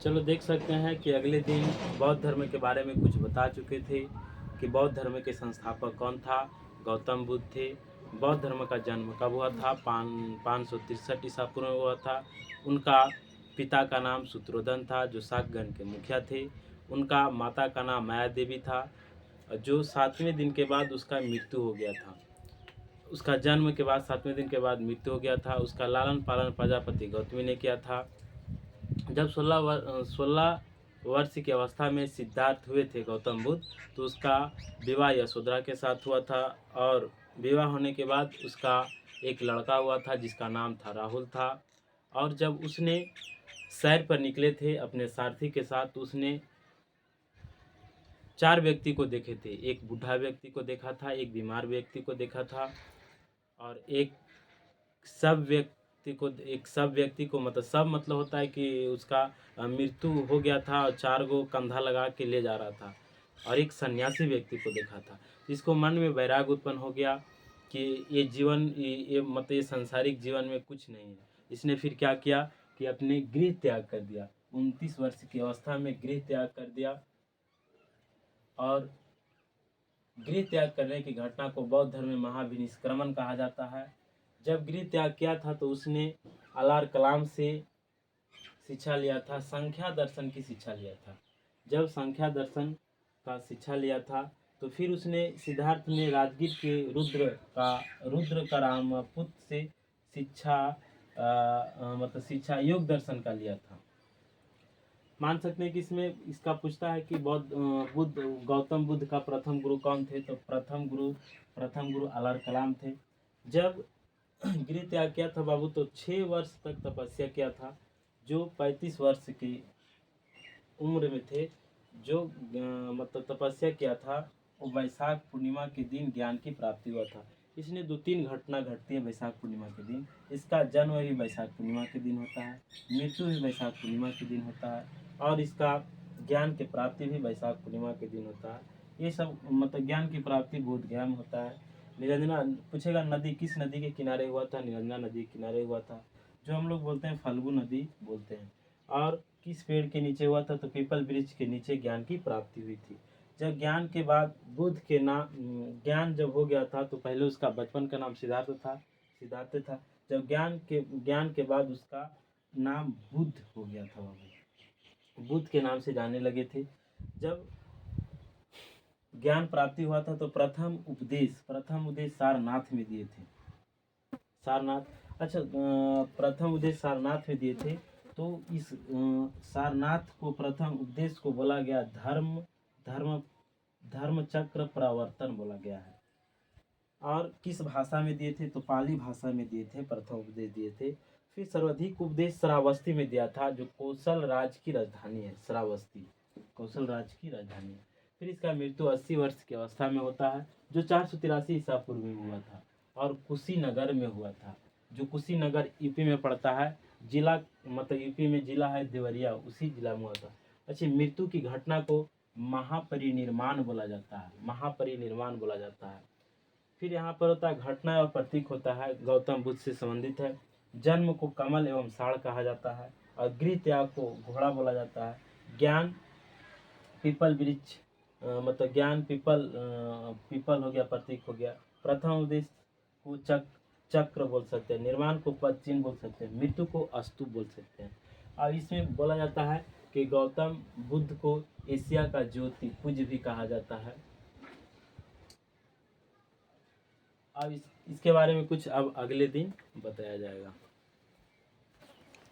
चलो देख सकते हैं कि अगले दिन बौद्ध धर्म के बारे में कुछ बता चुके थे कि बौद्ध धर्म के संस्थापक कौन था। गौतम बुद्ध थे। बौद्ध धर्म का जन्म कब हुआ था? 563 ईसा पूर्व में हुआ था। उनका पिता का नाम शूद्रोधन था, जो शाकगण के मुखिया थे। उनका माता का नाम माया देवी था, जो 7वें दिन के बाद उसका मृत्यु हो गया था। उसका जन्म के बाद 7वें दिन के बाद मृत्यु हो गया था। उसका लालन पालन प्रजापति गौतमी ने किया था। जब 16 वर्ष की अवस्था में सिद्धार्थ हुए थे गौतम बुद्ध, तो उसका विवाह यशोधरा के साथ हुआ था। और विवाह होने के बाद उसका एक लड़का हुआ था जिसका नाम था राहुल था। और जब उसने सैर पर निकले थे अपने सारथी के साथ, तो उसने 4 व्यक्ति को देखे थे। एक बूढ़ा व्यक्ति को देखा था, एक बीमार व्यक्ति को देखा था, और एक सब व्यक्ति को मतलब सब मतलब होता है कि उसका मृत्यु हो गया था और 4 गो कंधा लगा के ले जा रहा था। और एक सन्यासी व्यक्ति को देखा था, जिसको मन में वैराग्य उत्पन्न हो गया कि ये जीवन ये मतलब ये सांसारिक जीवन में कुछ नहीं है। इसने फिर क्या किया कि अपने गृह त्याग कर दिया। 29 वर्ष की अवस्था में गृह त्याग कर दिया। और गृह त्याग करने की घटना को बौद्ध धर्म में महाविनिष्क्रमण कहा जाता है। जब गृह त्याग किया था तो उसने अलार कलाम से शिक्षा लिया था, संख्या दर्शन की शिक्षा लिया था। जब संख्या दर्शन का शिक्षा लिया था तो फिर उसने सिद्धार्थ ने राजगीर के रुद्र का रामपुत्र से मतलब शिक्षा योग दर्शन का लिया था। मान सकते हैं कि इसमें इसका पूछता है कि गौतम बुद्ध का प्रथम गुरु कौन थे? तो प्रथम गुरु अलार कलाम थे। जब गृह त्याग किया था बाबू तो 6 वर्ष तक तपस्या किया था। जो 35 वर्ष की उम्र में थे, जो मतलब तपस्या किया था, वो वैशाख पूर्णिमा के दिन ज्ञान की प्राप्ति हुआ था। इसने 2-3 घटना घटती है वैशाख पूर्णिमा के दिन। इसका जन्म भी वैशाख पूर्णिमा के दिन होता है, मृत्यु भी वैशाख पूर्णिमा के दिन होता है, और इसका ज्ञान की प्राप्ति भी वैशाख पूर्णिमा के दिन होता है। ये सब मतलब ज्ञान की प्राप्ति बोधगया में होता है। निरंजना पूछेगा नदी किस नदी के किनारे हुआ था? निरंजना नदी के किनारे हुआ था, जो हम लोग बोलते हैं फल्गु नदी बोलते हैं। और किस पेड़ के नीचे हुआ था? तो पीपल वृक्ष के नीचे ज्ञान की प्राप्ति हुई थी। जब ज्ञान के बाद बुद्ध के नाम ज्ञान जब हो गया था तो पहले उसका बचपन का नाम सिद्धार्थ था। जब ज्ञान के बाद उसका नाम बुद्ध हो गया था। बुद्ध के नाम से जाने लगे थे। जब ज्ञान प्राप्ति हुआ था तो प्रथम उपदेश सारनाथ में दिए थे। प्रथम उपदेश सारनाथ में दिए थे। तो इस सारनाथ को प्रथम उपदेश को बोला गया धर्म चक्र प्रवर्तन बोला गया है। और किस भाषा में दिए थे? तो पाली भाषा में दिए थे, प्रथम उपदेश दिए थे। फिर सर्वाधिक उपदेश श्रावस्ती में दिया था, जो कौशल राज की राजधानी है। श्रावस्ती कौशल राज की राजधानी है। फिर इसका मृत्यु 80 वर्ष की अवस्था में होता है, जो 483 ईसा पूर्व में हुआ था, और कुशीनगर में हुआ था। जो कुशीनगर यूपी में पड़ता है, जिला मतलब यूपी में जिला है देवरिया, उसी जिला में हुआ था। अच्छा, मृत्यु की घटना को महापरिनिर्वाण बोला जाता है। फिर यहाँ पर होता है घटना और प्रतीक होता है, गौतम बुद्ध से संबंधित है। जन्म को कमल एवं साड़ कहा जाता है, और गृह त्याग को घोड़ा बोला जाता है। ज्ञान पीपल वृक्ष मतलब ज्ञान पीपल हो गया, प्रतीक हो गया। प्रथम उपदेश को चक्र बोल सकते हैं, निर्वाण को पद चिन्ह बोल सकते हैं, मृत्यु को स्तूप बोल सकते हैं। और इसमें बोला जाता है कि गौतम बुद्ध को एशिया का ज्योति पुंज भी कहा जाता है। अब इसके बारे में कुछ अब अगले दिन बताया जाएगा।